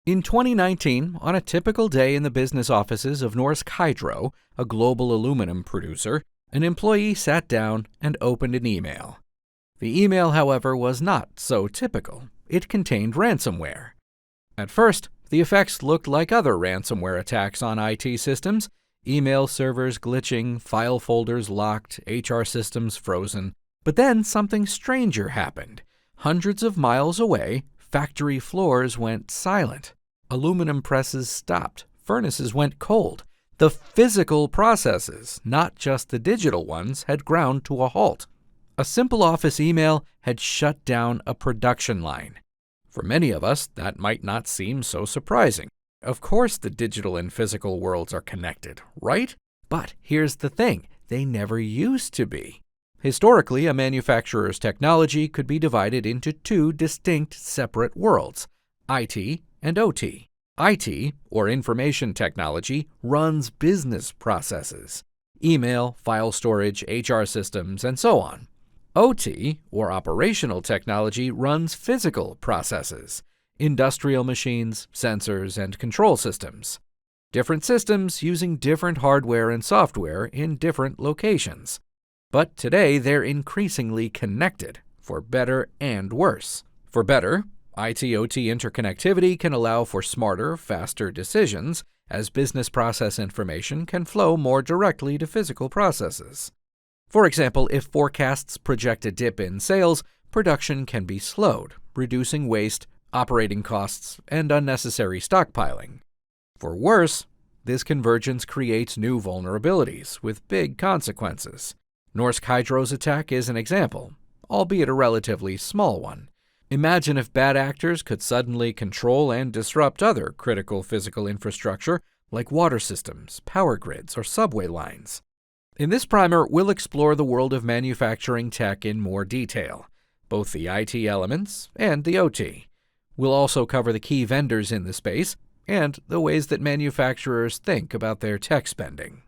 In 2019, on a typical day in the business offices of Norsk Hydro, a global aluminum producer, an employee sat down and opened an email. The email, however, was not so typical. It contained ransomware. At first, the effects looked like other ransomware attacks on IT systems: email servers glitching, file folders locked, HR systems frozen. But then something stranger happened. Hundreds of miles away, factory floors went silent. Aluminum presses stopped. Furnaces went cold. The physical processes, not just the digital ones, had ground to a halt. A simple office email had shut down a production line. For many of us, that might not seem so surprising. Of course, the digital and physical worlds are connected, right? But here's the thing, they never used to be. Historically, a manufacturer's technology could be divided into two distinct separate worlds: IT and OT. IT, or information technology, runs business processes: email, file storage, HR systems, and so on. OT, or operational technology, runs physical processes: industrial machines, sensors, and control systems. Different systems using different hardware and software in different locations. But today they're increasingly connected, for better and worse. For better, IT-OT interconnectivity can allow for smarter, faster decisions, as business process information can flow more directly to physical processes. For example, if forecasts project a dip in sales, production can be slowed, reducing waste, operating costs, and unnecessary stockpiling. For worse, this convergence creates new vulnerabilities with big consequences. Norsk Hydro's attack is an example, albeit a relatively small one. Imagine if bad actors could suddenly control and disrupt other critical physical infrastructure like water systems, power grids, or subway lines. In this primer, we'll explore the world of manufacturing tech in more detail, both the IT elements and the OT. We'll also cover the key vendors in the space and the ways that manufacturers think about their tech spending.